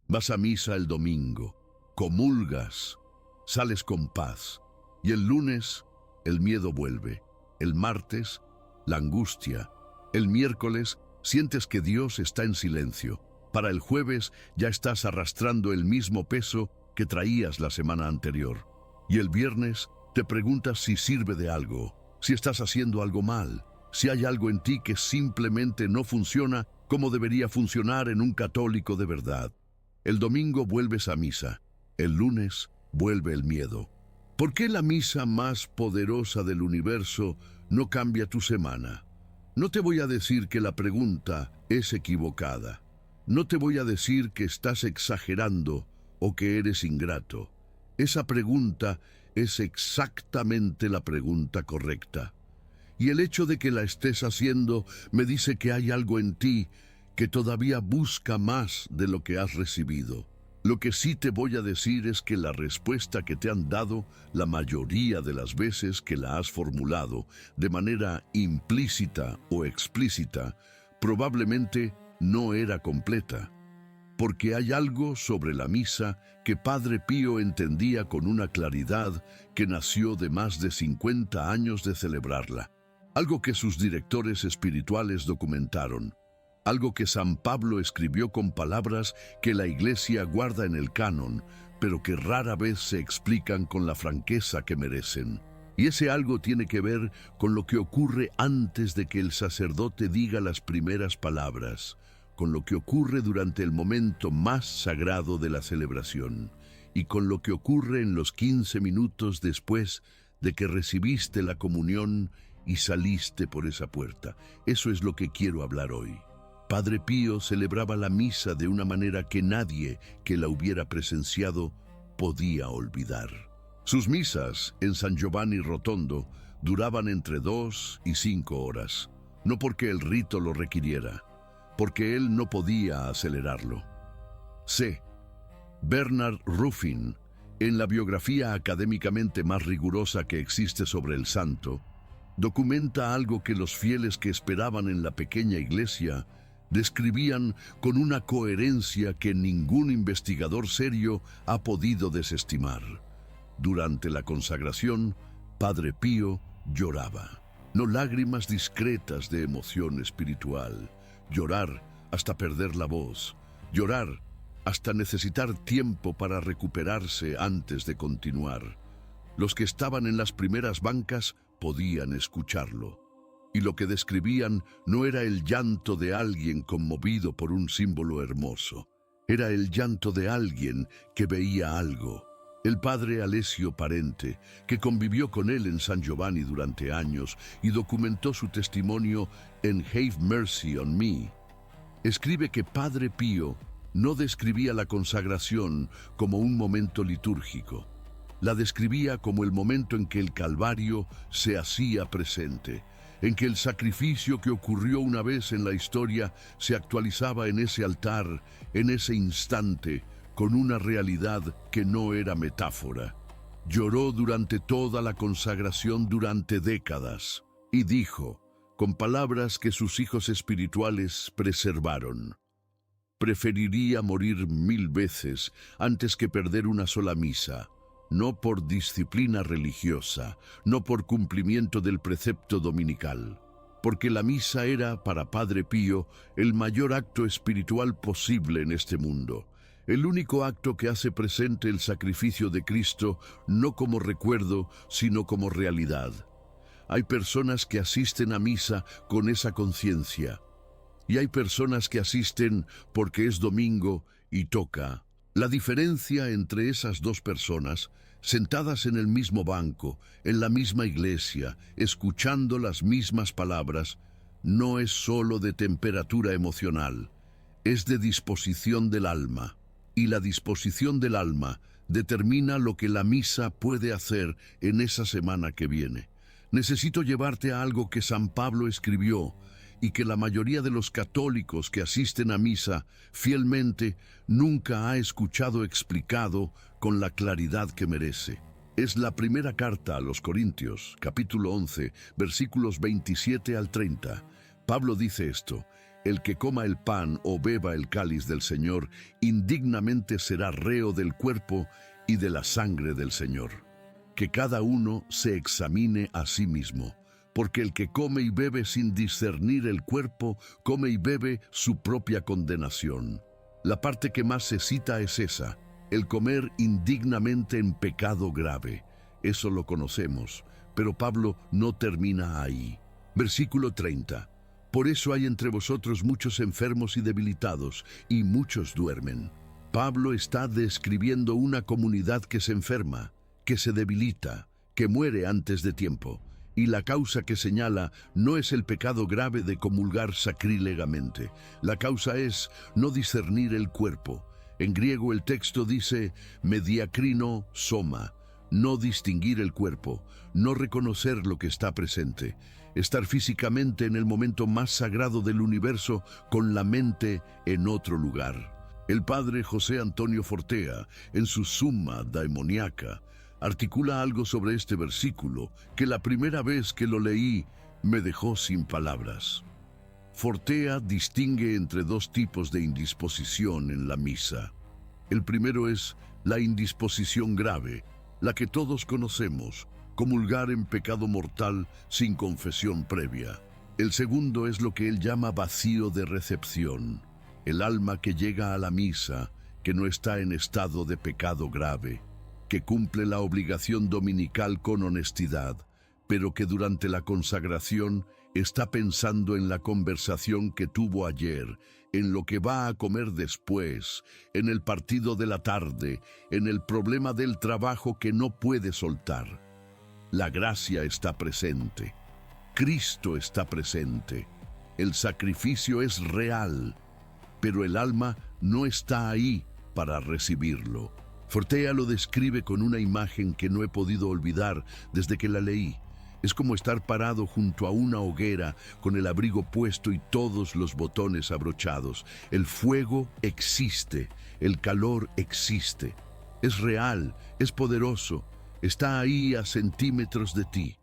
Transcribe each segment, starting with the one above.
Vas a misa el domingo, comulgas, sales con paz, y el lunes el miedo vuelve, el martes la angustia, el miércoles sientes que Dios está en silencio, para el jueves ya estás arrastrando el mismo peso que traías la semana anterior, y el viernes te preguntas si sirve de algo, si estás haciendo algo mal, si hay algo en ti que simplemente no funciona como debería funcionar en un católico de verdad. El domingo vuelves a misa, el lunes vuelve el miedo. ¿Por qué la misa más poderosa del universo no cambia tu semana? No te voy a decir que la pregunta es equivocada. No te voy a decir que estás exagerando o que eres ingrato. Esa pregunta es exactamente la pregunta correcta. Y el hecho de que la estés haciendo me dice que hay algo en ti que todavía busca más de lo que has recibido. Lo que sí te voy a decir es que la respuesta que te han dado la mayoría de las veces que la has formulado de manera implícita o explícita, probablemente no era completa. Porque hay algo sobre la misa que Padre Pío entendía con una claridad que nació de más de 50 años de celebrarla. Algo que sus directores espirituales documentaron. Algo que San Pablo escribió con palabras que la Iglesia guarda en el canon, pero que rara vez se explican con la franqueza que merecen. Y ese algo tiene que ver con lo que ocurre antes de que el sacerdote diga las primeras palabras, con lo que ocurre durante el momento más sagrado de la celebración, y con lo que ocurre en los 15 minutos después de que recibiste la comunión y saliste por esa puerta. Eso es lo que quiero hablar hoy. Padre Pío celebraba la misa de una manera que nadie que la hubiera presenciado podía olvidar. Sus misas en San Giovanni Rotondo duraban entre 2 y 5 horas, no porque el rito lo requiriera, porque él no podía acelerarlo. C. Bernard Ruffin, en la biografía académicamente más rigurosa que existe sobre el santo, documenta algo que los fieles que esperaban en la pequeña iglesia describían con una coherencia que ningún investigador serio ha podido desestimar. Durante la consagración, Padre Pío lloraba. No lágrimas discretas de emoción espiritual. Llorar hasta perder la voz. Llorar hasta necesitar tiempo para recuperarse antes de continuar. Los que estaban en las primeras bancas podían escucharlo. Y lo que describían no era el llanto de alguien conmovido por un símbolo hermoso. Era el llanto de alguien que veía algo. El padre Alessio Parente, que convivió con él en San Giovanni durante años y documentó su testimonio en Have Mercy on Me, escribe que Padre Pío no describía la consagración como un momento litúrgico. La describía como el momento en que el Calvario se hacía presente, en que el sacrificio que ocurrió una vez en la historia se actualizaba en ese altar, en ese instante, con una realidad que no era metáfora. Lloró durante toda la consagración durante décadas y dijo, con palabras que sus hijos espirituales preservaron: preferiría morir 1000 veces antes que perder una sola misa. No por disciplina religiosa, no por cumplimiento del precepto dominical, porque la misa era, para Padre Pío, el mayor acto espiritual posible en este mundo, el único acto que hace presente el sacrificio de Cristo, no como recuerdo, sino como realidad. Hay personas que asisten a misa con esa conciencia, y hay personas que asisten porque es domingo y toca. La diferencia entre esas dos personas, sentadas en el mismo banco, en la misma iglesia, escuchando las mismas palabras, no es solo de temperatura emocional, es de disposición del alma. Y la disposición del alma determina lo que la misa puede hacer en esa semana que viene. Necesito llevarte a algo que San Pablo escribió y que la mayoría de los católicos que asisten a misa fielmente nunca ha escuchado explicado con la claridad que merece. Es la primera carta a los Corintios, capítulo 11, versículos 27 al 30. Pablo dice esto: el que coma el pan o beba el cáliz del Señor, indignamente será reo del cuerpo y de la sangre del Señor. Que cada uno se examine a sí mismo, porque el que come y bebe sin discernir el cuerpo, come y bebe su propia condenación. La parte que más se cita es esa, el comer indignamente en pecado grave. Eso lo conocemos, pero Pablo no termina ahí. Versículo 30. Por eso hay entre vosotros muchos enfermos y debilitados, y muchos duermen. Pablo está describiendo una comunidad que se enferma, que se debilita, que muere antes de tiempo. Y la causa que señala no es el pecado grave de comulgar sacrílegamente. La causa es no discernir el cuerpo. En griego el texto dice mediacrino soma, no distinguir el cuerpo, no reconocer lo que está presente, estar físicamente en el momento más sagrado del universo con la mente en otro lugar. El padre José Antonio Fortea, en su Summa Daemoniaca, articula algo sobre este versículo que la primera vez que lo leí me dejó sin palabras. Fortea distingue entre dos tipos de indisposición en la misa. El primero es la indisposición grave, la que todos conocemos, comulgar en pecado mortal sin confesión previa. El segundo es lo que él llama vacío de recepción, el alma que llega a la misa, que no está en estado de pecado grave, que cumple la obligación dominical con honestidad, pero que durante la consagración está pensando en la conversación que tuvo ayer, en lo que va a comer después, en el partido de la tarde, en el problema del trabajo que no puede soltar. La gracia está presente, Cristo está presente, el sacrificio es real, pero el alma no está ahí para recibirlo. Fortea lo describe con una imagen que no he podido olvidar desde que la leí. Es como estar parado junto a una hoguera con el abrigo puesto y todos los botones abrochados. El fuego existe, el calor existe. Es real, es poderoso, está ahí a centímetros de ti,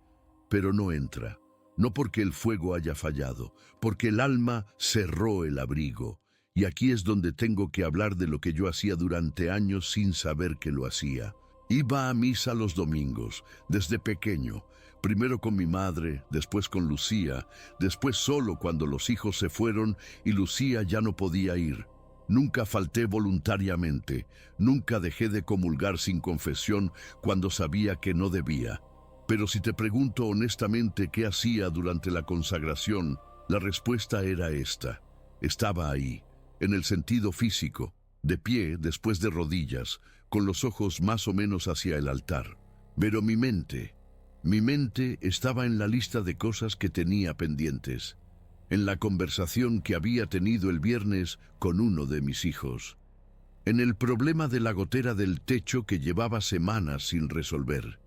pero no entra. No porque el fuego haya fallado, porque el alma cerró el abrigo. Y aquí es donde tengo que hablar de lo que yo hacía durante años sin saber que lo hacía. Iba a misa los domingos, desde pequeño, primero con mi madre, después con Lucía, después solo cuando los hijos se fueron y Lucía ya no podía ir. Nunca falté voluntariamente, nunca dejé de comulgar sin confesión cuando sabía que no debía. Pero si te pregunto honestamente qué hacía durante la consagración, la respuesta era esta. Estaba ahí, en el sentido físico, de pie después de rodillas, con los ojos más o menos hacia el altar. Pero mi mente estaba en la lista de cosas que tenía pendientes, en la conversación que había tenido el viernes con uno de mis hijos, en el problema de la gotera del techo que llevaba semanas sin resolver,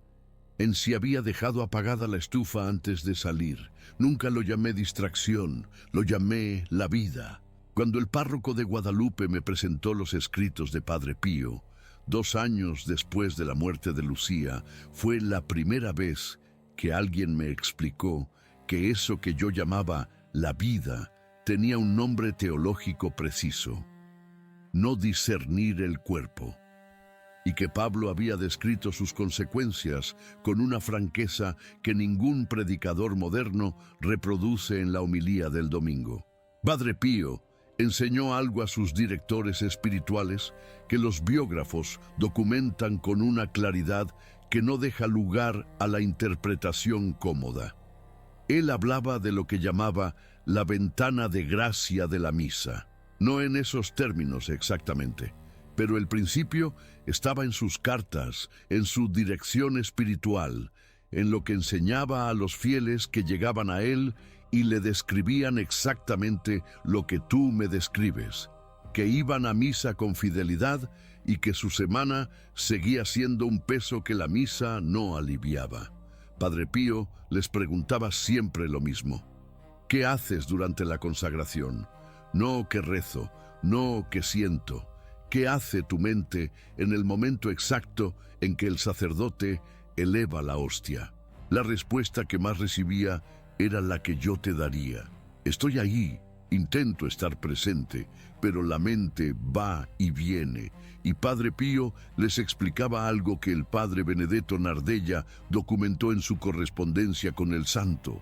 en si había dejado apagada la estufa antes de salir. Nunca lo llamé distracción, lo llamé la vida. Cuando el párroco de Guadalupe me presentó los escritos de Padre Pío, 2 años después de la muerte de Lucía, fue la primera vez que alguien me explicó que eso que yo llamaba la vida tenía un nombre teológico preciso: no discernir el cuerpo, y que Pablo había descrito sus consecuencias con una franqueza que ningún predicador moderno reproduce en la homilía del domingo. Padre Pío enseñó algo a sus directores espirituales que los biógrafos documentan con una claridad que no deja lugar a la interpretación cómoda. Él hablaba de lo que llamaba la ventana de gracia de la misa. No en esos términos exactamente, pero el principio estaba en sus cartas, en su dirección espiritual, en lo que enseñaba a los fieles que llegaban a él y le describían exactamente lo que tú me describes, que iban a misa con fidelidad y que su semana seguía siendo un peso que la misa no aliviaba. Padre Pío les preguntaba siempre lo mismo: ¿qué haces durante la consagración? No que rezo, no que siento. ¿Qué hace tu mente en el momento exacto en que el sacerdote eleva la hostia? La respuesta que más recibía era la que yo te daría: estoy ahí, Intento estar presente, pero la mente va y viene, y Padre Pío les explicaba algo que el Padre Benedetto Nardella documentó en su correspondencia con el santo.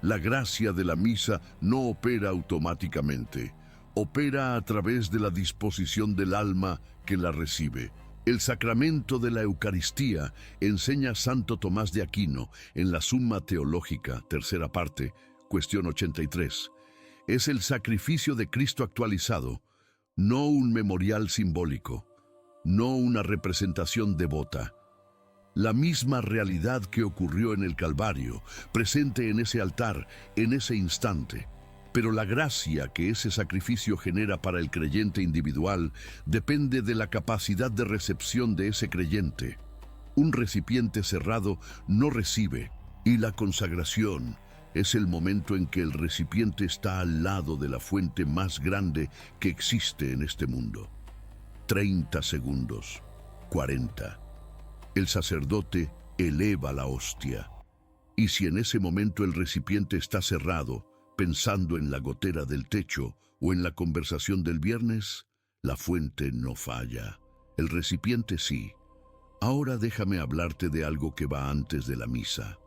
La gracia de la misa no opera automáticamente, opera a través de la disposición del alma que la recibe. El sacramento de la Eucaristía, enseña Santo Tomás de Aquino en la Summa Teológica, tercera parte, cuestión 83. Es el sacrificio de Cristo actualizado, no un memorial simbólico, no una representación devota. La misma realidad que ocurrió en el Calvario, presente en ese altar, en ese instante. Pero la gracia que ese sacrificio genera para el creyente individual depende de la capacidad de recepción de ese creyente. Un recipiente cerrado no recibe, y la consagración es el momento en que el recipiente está al lado de la fuente más grande que existe en este mundo. 30 segundos, 40. El sacerdote eleva la hostia. Y si en ese momento el recipiente está cerrado, pensando en la gotera del techo o en la conversación del viernes, la fuente no falla. El recipiente sí. Ahora déjame hablarte de algo que va antes de la misa,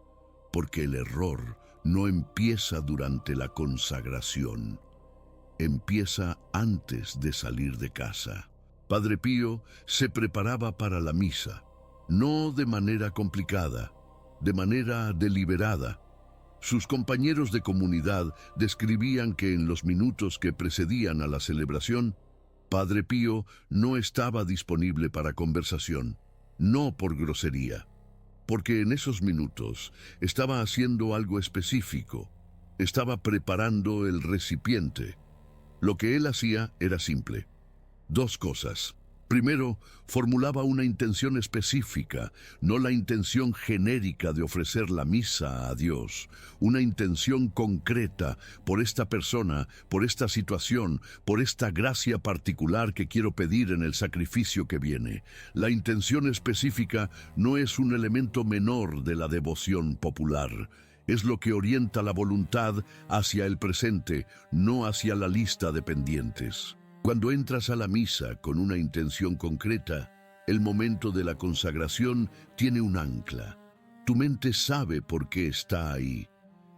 porque el error no empieza durante la consagración, empieza antes de salir de casa. Padre Pío se preparaba para la misa, no de manera complicada, de manera deliberada. Sus compañeros de comunidad describían que en los minutos que precedían a la celebración, Padre Pío no estaba disponible para conversación, no por grosería, porque en esos minutos estaba haciendo algo específico, estaba preparando el recipiente. Lo que él hacía era simple. Dos cosas. Primero, formulaba una intención específica, no la intención genérica de ofrecer la misa a Dios, una intención concreta por esta persona, por esta situación, por esta gracia particular que quiero pedir en el sacrificio que viene. La intención específica no es un elemento menor de la devoción popular. Es lo que orienta la voluntad hacia el presente, no hacia la lista de pendientes. Cuando entras a la misa con una intención concreta, el momento de la consagración tiene un ancla. Tu mente sabe por qué está ahí.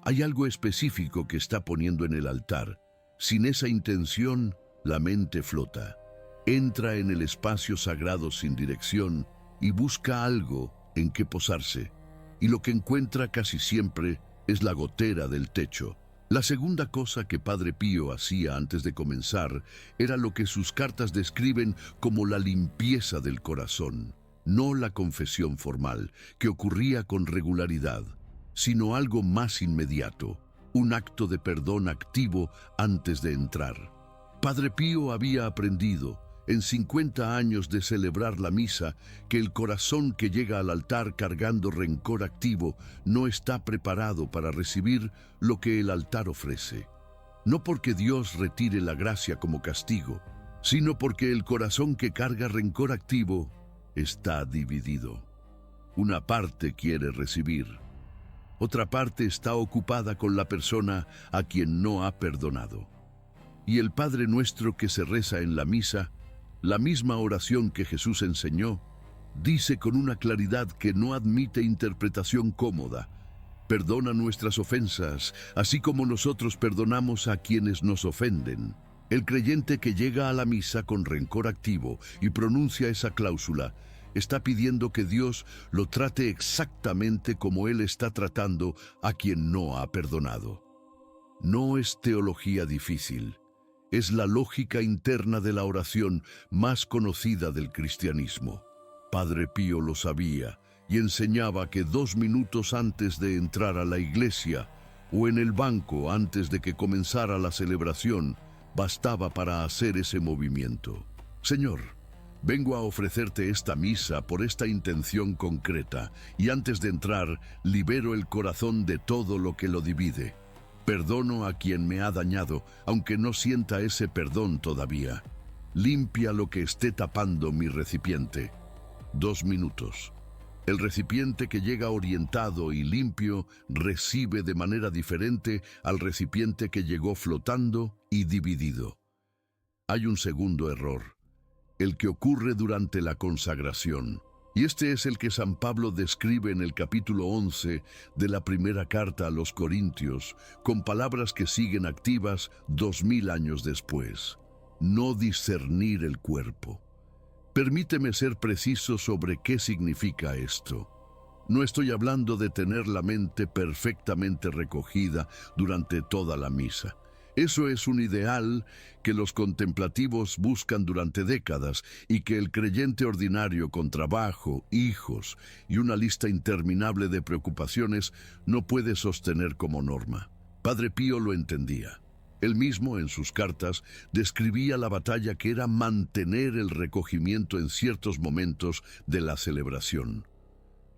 Hay algo específico que está poniendo en el altar. Sin esa intención, la mente flota. Entra en el espacio sagrado sin dirección y busca algo en que posarse. Y lo que encuentra casi siempre es la gotera del techo. La segunda cosa que Padre Pío hacía antes de comenzar era lo que sus cartas describen como la limpieza del corazón, no la confesión formal, que ocurría con regularidad, sino algo más inmediato, un acto de perdón activo antes de entrar. Padre Pío había aprendido, en 50 años de celebrar la misa, que el corazón que llega al altar cargando rencor activo no está preparado para recibir lo que el altar ofrece. No porque Dios retire la gracia como castigo, sino porque el corazón que carga rencor activo está dividido. Una parte quiere recibir, otra parte está ocupada con la persona a quien no ha perdonado. Y el Padre Nuestro que se reza en la misa, la misma oración que Jesús enseñó, dice con una claridad que no admite interpretación cómoda: perdona nuestras ofensas, así como nosotros perdonamos a quienes nos ofenden. El creyente que llega a la misa con rencor activo y pronuncia esa cláusula, está pidiendo que Dios lo trate exactamente como Él está tratando a quien no ha perdonado. No es teología difícil. Es la lógica interna de la oración más conocida del cristianismo. Padre Pío lo sabía y enseñaba que 2 minutos antes de entrar a la iglesia o en el banco antes de que comenzara la celebración, bastaba para hacer ese movimiento. Señor, vengo a ofrecerte esta misa por esta intención concreta y antes de entrar libero el corazón de todo lo que lo divide. Perdono a quien me ha dañado, aunque no sienta ese perdón todavía. Limpia lo que esté tapando mi recipiente. 2 minutos. El recipiente que llega orientado y limpio recibe de manera diferente al recipiente que llegó flotando y dividido. Hay un segundo error, el que ocurre durante la consagración. Y este es el que San Pablo describe en el capítulo 11 de la primera carta a los Corintios, con palabras que siguen activas 2000 años después. No discernir el cuerpo. Permíteme ser preciso sobre qué significa esto. No estoy hablando de tener la mente perfectamente recogida durante toda la misa. Eso es un ideal que los contemplativos buscan durante décadas y que el creyente ordinario con trabajo, hijos y una lista interminable de preocupaciones no puede sostener como norma. Padre Pío lo entendía. Él mismo, en sus cartas, describía la batalla que era mantener el recogimiento en ciertos momentos de la celebración.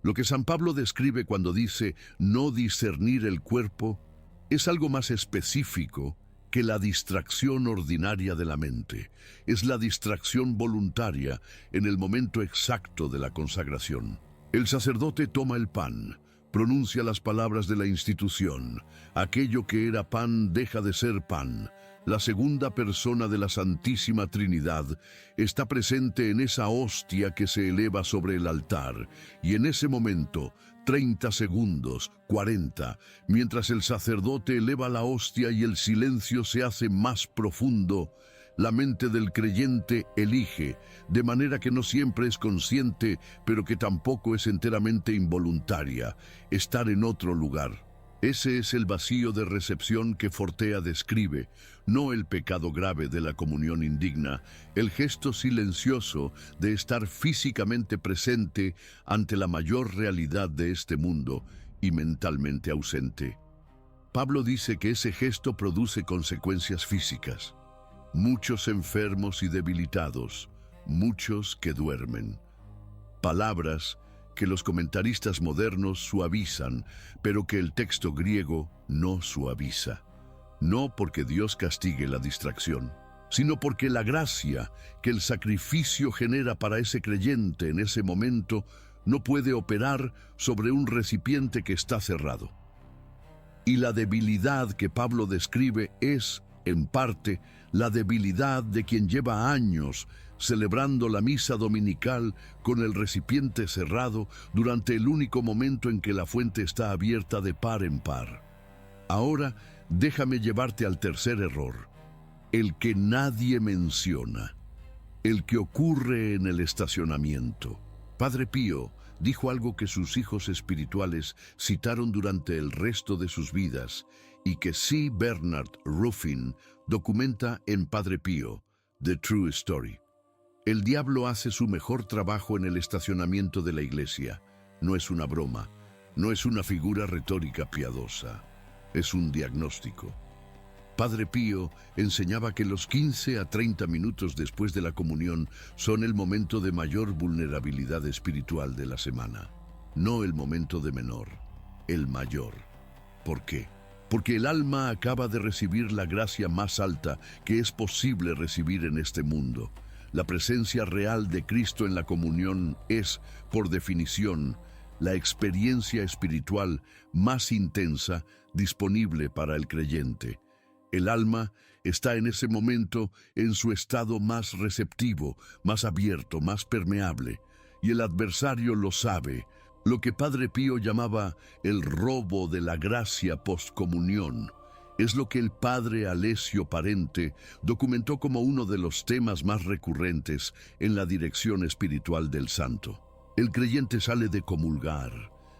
Lo que San Pablo describe cuando dice no discernir el cuerpo es algo más específico que la distracción ordinaria de la mente. Es la distracción voluntaria en el momento exacto de la consagración. El sacerdote toma el pan, pronuncia las palabras de la institución. Aquello que era pan deja de ser pan. La segunda persona de la Santísima Trinidad está presente en esa hostia que se eleva sobre el altar, y en ese momento, 30 segundos, 40, mientras el sacerdote eleva la hostia y el silencio se hace más profundo, la mente del creyente elige, de manera que no siempre es consciente, pero que tampoco es enteramente involuntaria, estar en otro lugar. Ese es el vacío de recepción que Fortea describe, no el pecado grave de la comunión indigna, el gesto silencioso de estar físicamente presente ante la mayor realidad de este mundo y mentalmente ausente. Pablo dice que ese gesto produce consecuencias físicas. Muchos enfermos y debilitados, muchos que duermen. Palabras que los comentaristas modernos suavizan, pero que el texto griego no suaviza. No porque Dios castigue la distracción, sino porque la gracia que el sacrificio genera para ese creyente en ese momento no puede operar sobre un recipiente que está cerrado. Y la debilidad que Pablo describe es, en parte, la debilidad de quien lleva años celebrando la misa dominical con el recipiente cerrado durante el único momento en que la fuente está abierta de par en par. Ahora, déjame llevarte al tercer error, el que nadie menciona, el que ocurre en el estacionamiento. Padre Pío dijo algo que sus hijos espirituales citaron durante el resto de sus vidas y que C. Bernard Ruffin documenta en Padre Pío, The True Story. El diablo hace su mejor trabajo en el estacionamiento de la iglesia. No es una broma, no es una figura retórica piadosa, es un diagnóstico. Padre Pío enseñaba que los 15 a 30 minutos después de la comunión son el momento de mayor vulnerabilidad espiritual de la semana. No el momento de menor, el mayor. ¿Por qué? Porque el alma acaba de recibir la gracia más alta que es posible recibir en este mundo. La presencia real de Cristo en la comunión es, por definición, la experiencia espiritual más intensa disponible para el creyente. El alma está en ese momento en su estado más receptivo, más abierto, más permeable, y el adversario lo sabe, lo que Padre Pío llamaba el robo de la gracia postcomunión. Es lo que el padre Alessio Parente documentó como uno de los temas más recurrentes en la dirección espiritual del santo. El creyente sale de comulgar,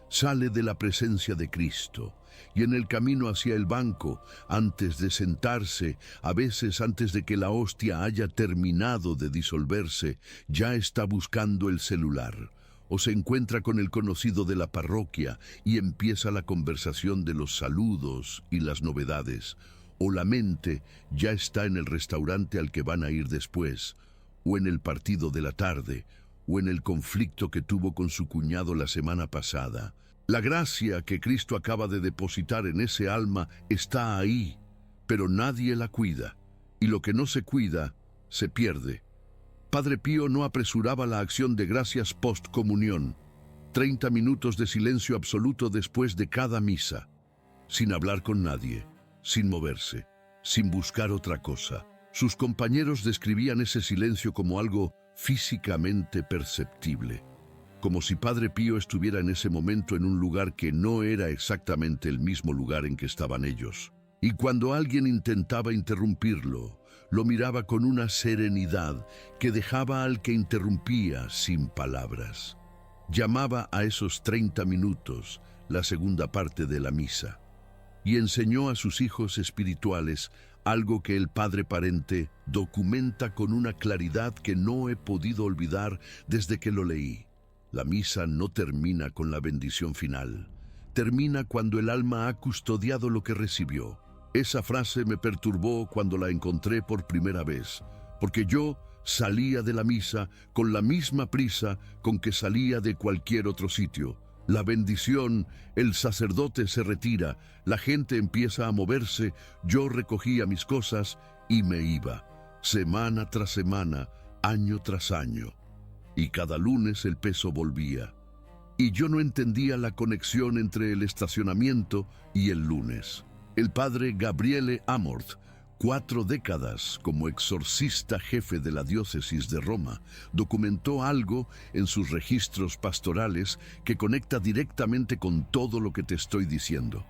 sale de la presencia de Cristo, y en el camino hacia el banco, antes de sentarse, a veces antes de que la hostia haya terminado de disolverse, ya está buscando el celular, o se encuentra con el conocido de la parroquia y empieza la conversación de los saludos y las novedades, o la mente ya está en el restaurante al que van a ir después, o en el partido de la tarde, o en el conflicto que tuvo con su cuñado la semana pasada. La gracia que Cristo acaba de depositar en ese alma está ahí, pero nadie la cuida, y lo que no se cuida, se pierde. Padre Pío no apresuraba la acción de gracias postcomunión. 30 minutos de silencio absoluto después de cada misa, sin hablar con nadie, sin moverse, sin buscar otra cosa. Sus compañeros describían ese silencio como algo físicamente perceptible, como si Padre Pío estuviera en ese momento en un lugar que no era exactamente el mismo lugar en que estaban ellos. Y cuando alguien intentaba interrumpirlo, lo miraba con una serenidad que dejaba al que interrumpía sin palabras. Llamaba a esos 30 minutos la segunda parte de la misa y enseñó a sus hijos espirituales algo que el Padre Parente documenta con una claridad que no he podido olvidar desde que lo leí. La misa no termina con la bendición final. Termina cuando el alma ha custodiado lo que recibió. Esa frase me perturbó cuando la encontré por primera vez, porque yo salía de la misa con la misma prisa con que salía de cualquier otro sitio. La bendición, el sacerdote se retira, la gente empieza a moverse, yo recogía mis cosas y me iba, semana tras semana, año tras año. Y cada lunes el peso volvía. Y yo no entendía la conexión entre el estacionamiento y el lunes. El padre Gabriele Amorth, 4 décadas como exorcista jefe de la diócesis de Roma, documentó algo en sus registros pastorales que conecta directamente con todo lo que te estoy diciendo.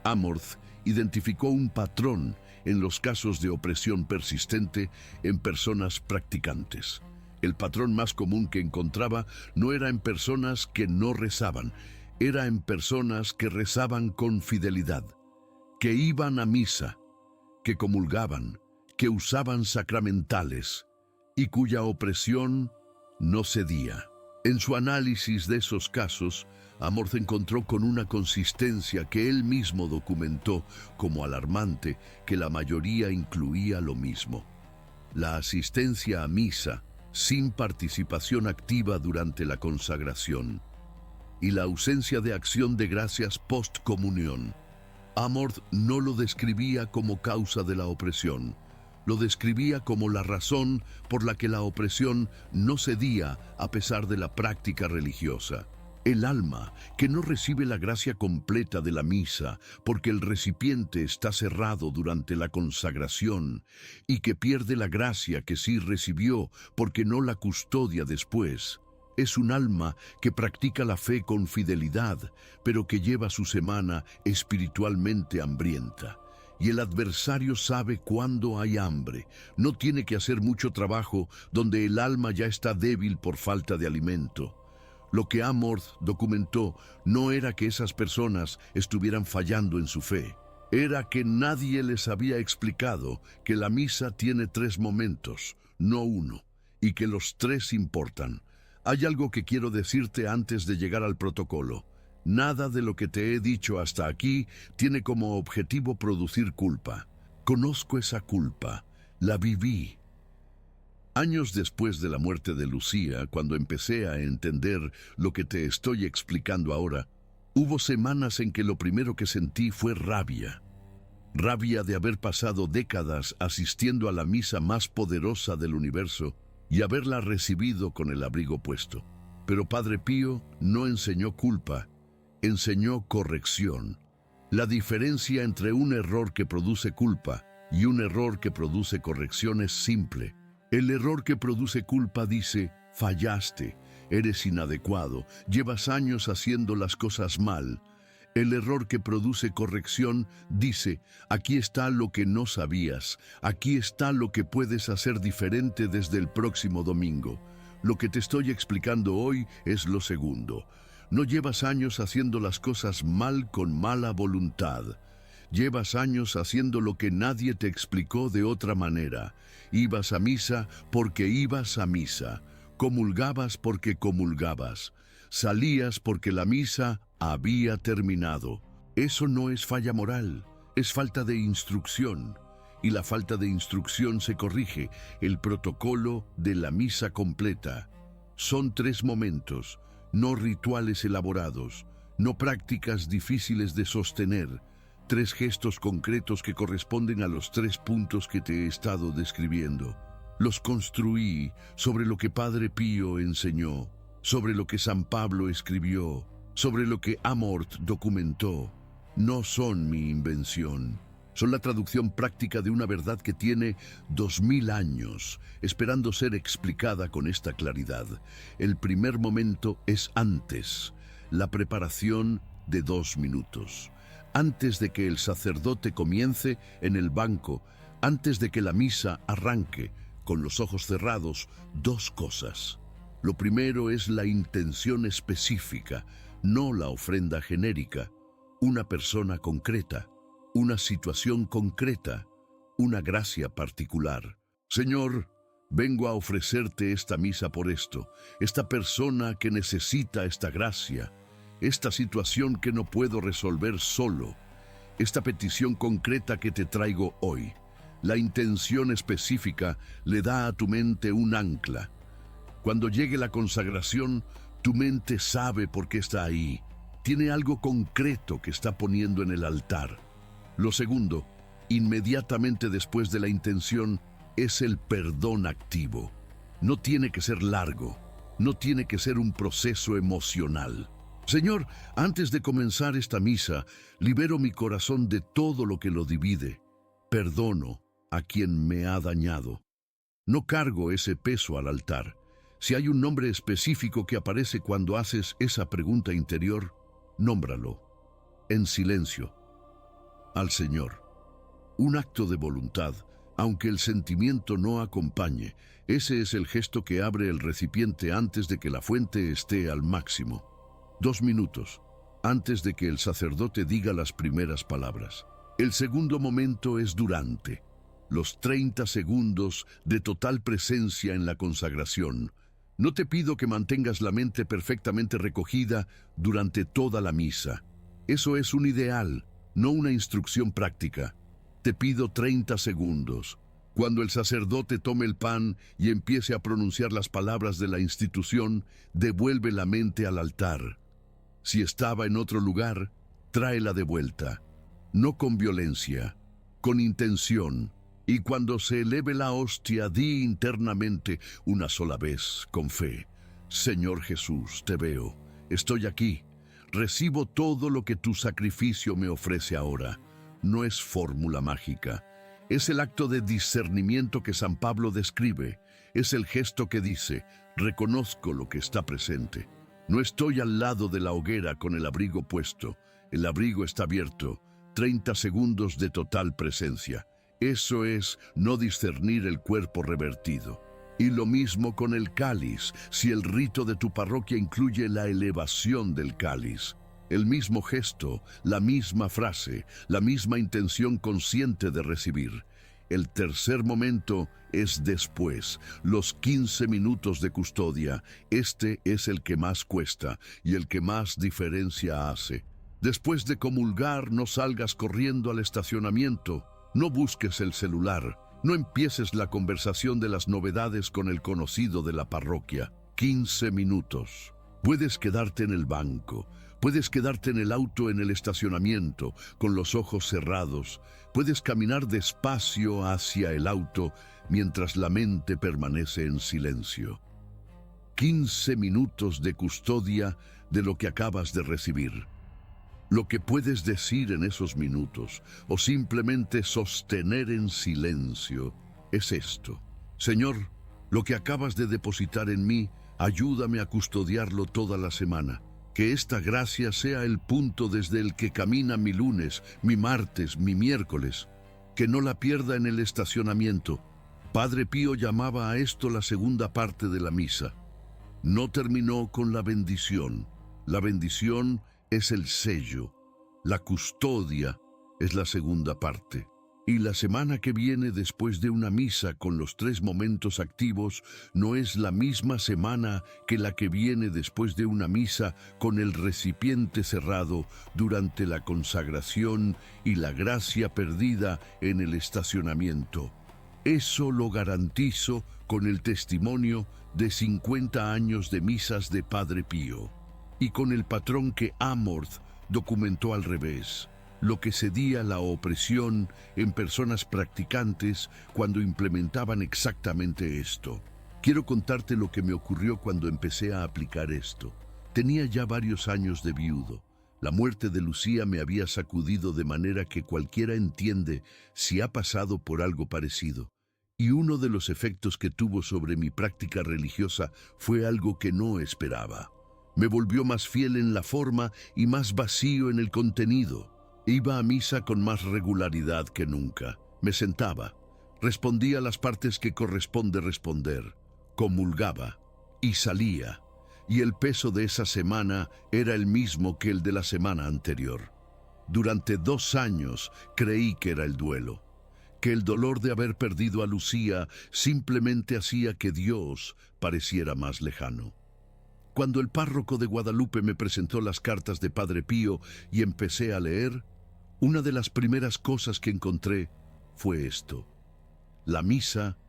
Amorth identificó un patrón en los casos de opresión persistente en personas practicantes. El patrón más común que encontraba no era en personas que no rezaban, era en personas que rezaban con fidelidad, que iban a misa, que comulgaban, que usaban sacramentales y cuya opresión no cedía. En su análisis de esos casos, Amorth encontró con una consistencia que él mismo documentó como alarmante que la mayoría incluía lo mismo: la asistencia a misa sin participación activa durante la consagración y la ausencia de acción de gracias post-comunión. Amorth no lo describía como causa de la opresión, lo describía como la razón por la que la opresión no cedía a pesar de la práctica religiosa. El alma que no recibe la gracia completa de la misa porque el recipiente está cerrado durante la consagración y que pierde la gracia que sí recibió porque no la custodia después, es un alma que practica la fe con fidelidad, pero que lleva su semana espiritualmente hambrienta. Y el adversario sabe cuándo hay hambre. No tiene que hacer mucho trabajo donde el alma ya está débil por falta de alimento. Lo que Amorth documentó no era que esas personas estuvieran fallando en su fe. Era que nadie les había explicado que la misa tiene 3 momentos, no uno, y que los 3 importan. Hay algo que quiero decirte antes de llegar al protocolo. Nada de lo que te he dicho hasta aquí tiene como objetivo producir culpa. Conozco esa culpa, la viví. Años después de la muerte de Lucía, cuando empecé a entender lo que te estoy explicando ahora, hubo semanas en que lo primero que sentí fue rabia. Rabia de haber pasado décadas asistiendo a la misa más poderosa del universo y haberla recibido con el abrigo puesto. Pero Padre Pío no enseñó culpa, enseñó corrección. La diferencia entre un error que produce culpa y un error que produce corrección es simple. El error que produce culpa dice: fallaste, eres inadecuado, llevas años haciendo las cosas mal. El error que produce corrección dice: aquí está lo que no sabías, aquí está lo que puedes hacer diferente desde el próximo domingo. Lo que te estoy explicando hoy es lo segundo. No llevas años haciendo las cosas mal con mala voluntad. Llevas años haciendo lo que nadie te explicó de otra manera. Ibas a misa porque ibas a misa. Comulgabas porque comulgabas. Salías porque la misa había terminado. Eso no es falla moral, es falta de instrucción. Y la falta de instrucción se corrige, el protocolo de la misa completa. Son 3 momentos, no rituales elaborados, no prácticas difíciles de sostener. 3 gestos concretos que corresponden a los 3 puntos que te he estado describiendo. Los construí sobre lo que Padre Pío enseñó, sobre lo que San Pablo escribió, sobre lo que Amorth documentó, no son mi invención. Son la traducción práctica de una verdad que tiene 2000 años, esperando ser explicada con esta claridad. El primer momento es antes, la preparación de 2 minutos. Antes de que el sacerdote comience en el banco, antes de que la misa arranque, con los ojos cerrados, 2 cosas. Lo primero es la intención específica, no la ofrenda genérica. Una persona concreta, una situación concreta, una gracia particular. Señor, vengo a ofrecerte esta misa por esto, esta persona que necesita esta gracia, esta situación que no puedo resolver solo, esta petición concreta que te traigo hoy. La intención específica le da a tu mente un ancla. Cuando llegue la consagración, tu mente sabe por qué está ahí. Tiene algo concreto que está poniendo en el altar. Lo segundo, inmediatamente después de la intención, es el perdón activo. No tiene que ser largo, no tiene que ser un proceso emocional. Señor, antes de comenzar esta misa, libero mi corazón de todo lo que lo divide. Perdono a quien me ha dañado. No cargo ese peso al altar. Si hay un nombre específico que aparece cuando haces esa pregunta interior, nómbralo, en silencio, al Señor. Un acto de voluntad, aunque el sentimiento no acompañe, ese es el gesto que abre el recipiente antes de que la fuente esté al máximo. 2 minutos, antes de que el sacerdote diga las primeras palabras. El segundo momento es durante, los 30 segundos de total presencia en la consagración. No te pido que mantengas la mente perfectamente recogida durante toda la misa. Eso es un ideal, no una instrucción práctica. Te pido 30 segundos. Cuando el sacerdote tome el pan y empiece a pronunciar las palabras de la institución, devuelve la mente al altar. Si estaba en otro lugar, tráela de vuelta. No con violencia, con intención. Y cuando se eleve la hostia, di internamente una sola vez, con fe: Señor Jesús, te veo, estoy aquí, recibo todo lo que tu sacrificio me ofrece ahora. No es fórmula mágica, es el acto de discernimiento que San Pablo describe, es el gesto que dice: reconozco lo que está presente. No estoy al lado de la hoguera con el abrigo puesto, el abrigo está abierto, 30 segundos de total presencia. Eso es no discernir el cuerpo revertido. Y lo mismo con el cáliz, si el rito de tu parroquia incluye la elevación del cáliz. El mismo gesto, la misma frase, la misma intención consciente de recibir. El tercer momento es después, los 15 minutos de custodia. Este es el que más cuesta y el que más diferencia hace. Después de comulgar, no salgas corriendo al estacionamiento. No busques el celular, no empieces la conversación de las novedades con el conocido de la parroquia. 15 minutos. Puedes quedarte en el banco, puedes quedarte en el auto en el estacionamiento, con los ojos cerrados, puedes caminar despacio hacia el auto mientras la mente permanece en silencio. 15 minutos de custodia de lo que acabas de recibir. Lo que puedes decir en esos minutos, o simplemente sostener en silencio, es esto: Señor, lo que acabas de depositar en mí, ayúdame a custodiarlo toda la semana. Que esta gracia sea el punto desde el que camina mi lunes, mi martes, mi miércoles. Que no la pierda en el estacionamiento. Padre Pío llamaba a esto la segunda parte de la misa. No terminó con la bendición. La bendición es el sello, la custodia es la segunda parte. Y la semana que viene después de una misa con los 3 momentos activos no es la misma semana que la que viene después de una misa con el recipiente cerrado durante la consagración y la gracia perdida en el estacionamiento. Eso lo garantizo con el testimonio de 50 años de misas de Padre Pío. Y con el patrón que Amorth documentó al revés, lo que cedía la opresión en personas practicantes cuando implementaban exactamente esto. Quiero contarte lo que me ocurrió cuando empecé a aplicar esto. Tenía ya varios años de viudo. La muerte de Lucía me había sacudido de manera que cualquiera entiende si ha pasado por algo parecido. Y uno de los efectos que tuvo sobre mi práctica religiosa fue algo que no esperaba. Me volvió más fiel en la forma y más vacío en el contenido. Iba a misa con más regularidad que nunca. Me sentaba, respondía las partes que corresponde responder, comulgaba y salía. Y el peso de esa semana era el mismo que el de la semana anterior. Durante 2 años creí que era el duelo, que el dolor de haber perdido a Lucía simplemente hacía que Dios pareciera más lejano. Cuando el párroco de Guadalupe me presentó las cartas de Padre Pío y empecé a leer, una de las primeras cosas que encontré fue esto: la misa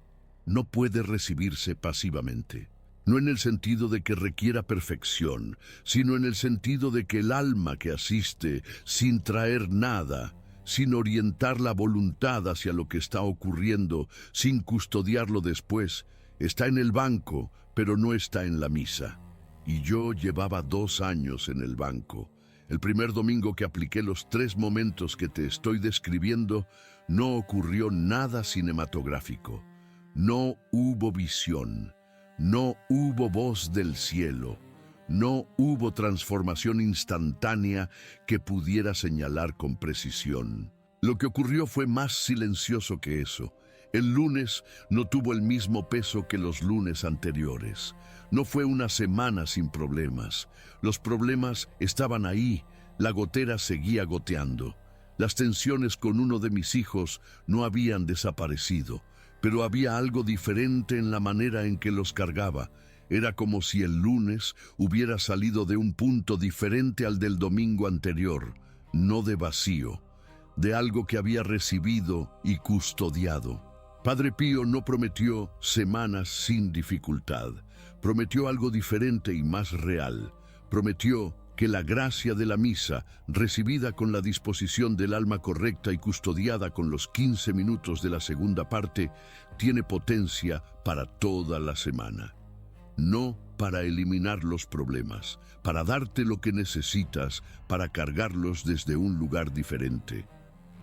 no puede recibirse pasivamente. No en el sentido de que requiera perfección, sino en el sentido de que el alma que asiste, sin traer nada, sin orientar la voluntad hacia lo que está ocurriendo, sin custodiarlo después, está en el banco, pero no está en la misa. Y yo llevaba 2 años en el banco. El primer domingo que apliqué los 3 momentos que te estoy describiendo, no ocurrió nada cinematográfico. No hubo visión. No hubo voz del cielo, no hubo transformación instantánea que pudiera señalar con precisión. Lo que ocurrió fue más silencioso que eso. El lunes no tuvo el mismo peso que los lunes anteriores. No fue una semana sin problemas. Los problemas estaban ahí, la gotera seguía goteando. Las tensiones con uno de mis hijos no habían desaparecido, pero había algo diferente en la manera en que los cargaba. Era como si el lunes hubiera salido de un punto diferente al del domingo anterior, no de vacío, de algo que había recibido y custodiado. Padre Pío no prometió semanas sin dificultad, prometió algo diferente y más real. Prometió que la gracia de la misa, recibida con la disposición del alma correcta y custodiada con los 15 minutos de la segunda parte, tiene potencia para toda la semana. No para eliminar los problemas, para darte lo que necesitas, para cargarlos desde un lugar diferente.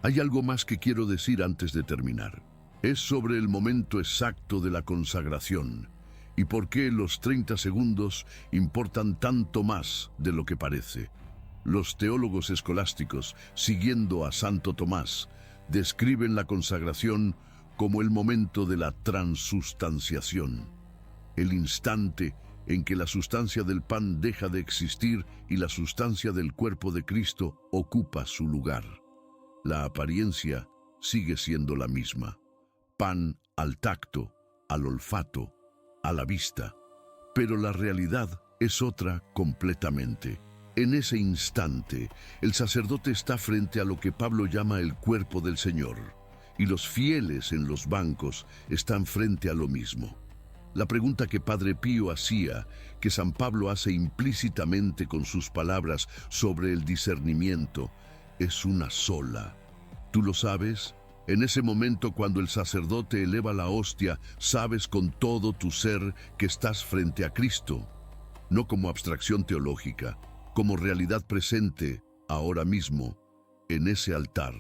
Hay algo más que quiero decir antes de terminar. Es sobre el momento exacto de la consagración. ¿Y por qué los 30 segundos importan tanto más de lo que parece? Los teólogos escolásticos, siguiendo a Santo Tomás, describen la consagración como el momento de la transustanciación, el instante en que la sustancia del pan deja de existir y la sustancia del cuerpo de Cristo ocupa su lugar. La apariencia sigue siendo la misma: pan al tacto, al olfato, a la vista, pero la realidad es otra completamente. En ese instante, el sacerdote está frente a lo que Pablo llama el cuerpo del Señor, y los fieles en los bancos están frente a lo mismo. La pregunta que Padre Pío hacía, que San Pablo hace implícitamente con sus palabras sobre el discernimiento, es una sola. ¿Tú lo sabes? En ese momento, cuando el sacerdote eleva la hostia, sabes con todo tu ser que estás frente a Cristo, no como abstracción teológica, como realidad presente, ahora mismo, en ese altar.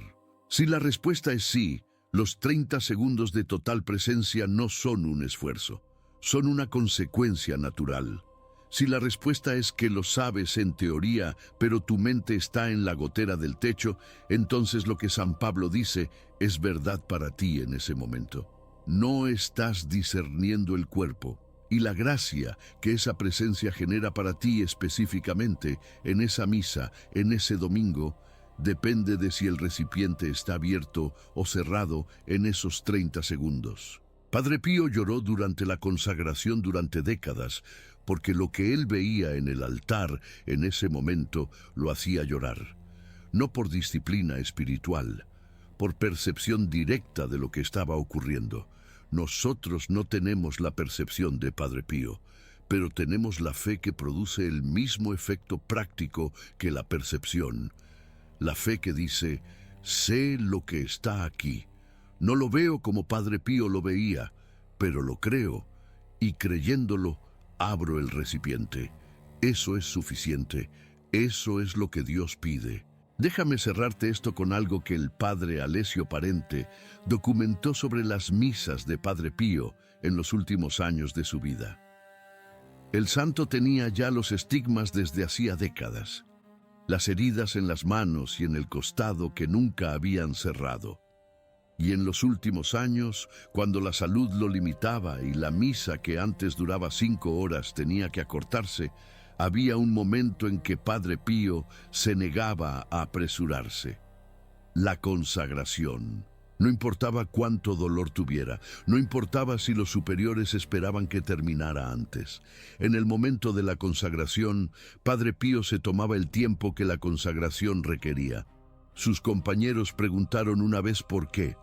Si la respuesta es sí, los 30 segundos de total presencia no son un esfuerzo, son una consecuencia natural. Si la respuesta es que lo sabes en teoría, pero tu mente está en la gotera del techo, entonces lo que San Pablo dice es verdad para ti en ese momento. No estás discerniendo el cuerpo, y la gracia que esa presencia genera para ti específicamente en esa misa, en ese domingo, depende de si el recipiente está abierto o cerrado en esos 30 segundos. Padre Pío lloró durante la consagración durante décadas, porque lo que él veía en el altar en ese momento lo hacía llorar. No por disciplina espiritual, por percepción directa de lo que estaba ocurriendo. Nosotros no tenemos la percepción de Padre Pío, pero tenemos la fe que produce el mismo efecto práctico que la percepción. La fe que dice: sé lo que está aquí. No lo veo como Padre Pío lo veía, pero lo creo, y creyéndolo, abro el recipiente. Eso es suficiente. Eso es lo que Dios pide. Déjame cerrarte esto con algo que el padre Alessio Parente documentó sobre las misas de Padre Pío en los últimos años de su vida. El santo tenía ya los estigmas desde hacía décadas, las heridas en las manos y en el costado que nunca habían cerrado. Y en los últimos años, cuando la salud lo limitaba y la misa que antes duraba 5 horas tenía que acortarse, había un momento en que Padre Pío se negaba a apresurarse. La consagración. No importaba cuánto dolor tuviera, no importaba si los superiores esperaban que terminara antes. En el momento de la consagración, Padre Pío se tomaba el tiempo que la consagración requería. Sus compañeros preguntaron una vez por qué.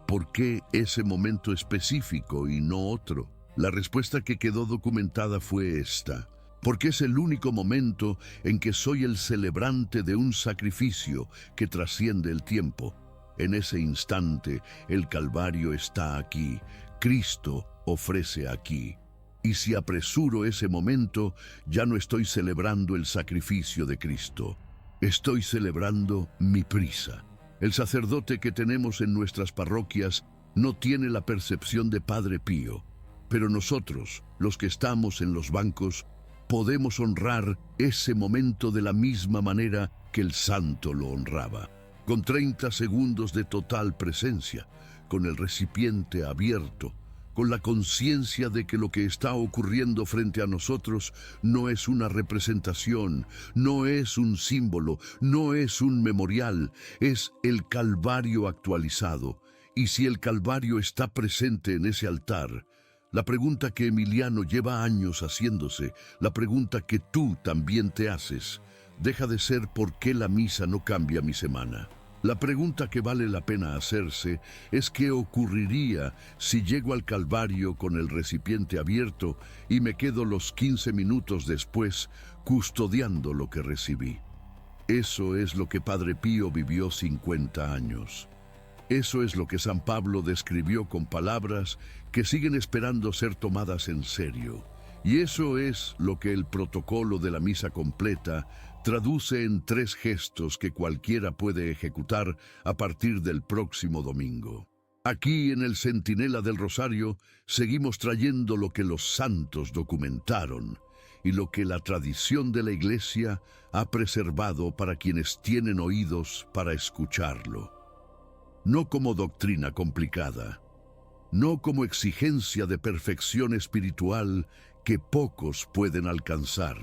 ¿Por qué ese momento específico y no otro? La respuesta que quedó documentada fue esta: porque es el único momento en que soy el celebrante de un sacrificio que trasciende el tiempo. En ese instante, el Calvario está aquí, Cristo ofrece aquí. Y si apresuro ese momento, ya no estoy celebrando el sacrificio de Cristo. Estoy celebrando mi prisa. El sacerdote que tenemos en nuestras parroquias no tiene la percepción de Padre Pío, pero nosotros, los que estamos en los bancos, podemos honrar ese momento de la misma manera que el santo lo honraba, con 30 segundos de total presencia, con el recipiente abierto, con la conciencia de que lo que está ocurriendo frente a nosotros no es una representación, no es un símbolo, no es un memorial, es el Calvario actualizado. Y si el Calvario está presente en ese altar, la pregunta que Emiliano lleva años haciéndose, la pregunta que tú también te haces, deja de ser ¿por qué la misa no cambia mi semana? La pregunta que vale la pena hacerse es ¿qué ocurriría si llego al Calvario con el recipiente abierto y me quedo los 15 minutos después custodiando lo que recibí? Eso es lo que Padre Pío vivió 50 años. Eso es lo que San Pablo describió con palabras que siguen esperando ser tomadas en serio. Y eso es lo que el protocolo de la misa completa traduce en 3 gestos que cualquiera puede ejecutar a partir del próximo domingo. Aquí en el Centinela del Rosario seguimos trayendo lo que los santos documentaron y lo que la tradición de la Iglesia ha preservado para quienes tienen oídos para escucharlo. No como doctrina complicada, no como exigencia de perfección espiritual que pocos pueden alcanzar,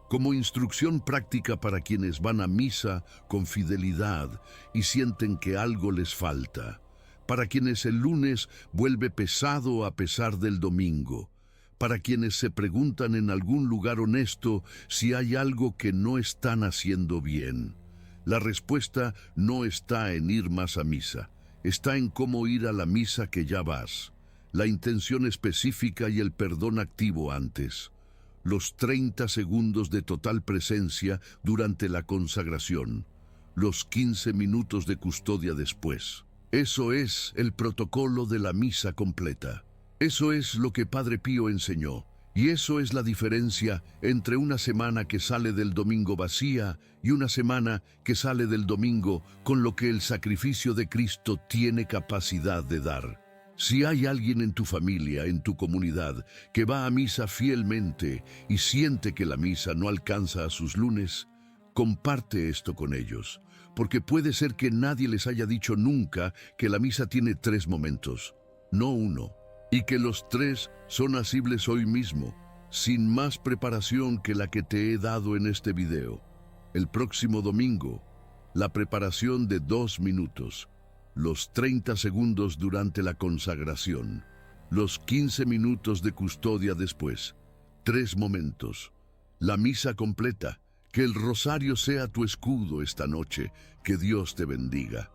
como instrucción práctica para quienes van a misa con fidelidad y sienten que algo les falta, para quienes el lunes vuelve pesado a pesar del domingo, para quienes se preguntan en algún lugar honesto si hay algo que no están haciendo bien. La respuesta no está en ir más a misa, está en cómo ir a la misa que ya vas, la intención específica y el perdón activo antes, los 30 segundos de total presencia durante la consagración, los 15 minutos de custodia después. Eso es el protocolo de la misa completa. Eso es lo que Padre Pío enseñó. Y eso es la diferencia entre una semana que sale del domingo vacía y una semana que sale del domingo con lo que el sacrificio de Cristo tiene capacidad de dar. Si hay alguien en tu familia, en tu comunidad, que va a misa fielmente y siente que la misa no alcanza a sus lunes, comparte esto con ellos, porque puede ser que nadie les haya dicho nunca que la misa tiene 3 momentos, no uno. Y que los 3 son asibles hoy mismo, sin más preparación que la que te he dado en este video. El próximo domingo, la preparación de 2 minutos, los 30 segundos durante la consagración, los 15 minutos de custodia después, 3 momentos, la misa completa, que el rosario sea tu escudo esta noche, que Dios te bendiga.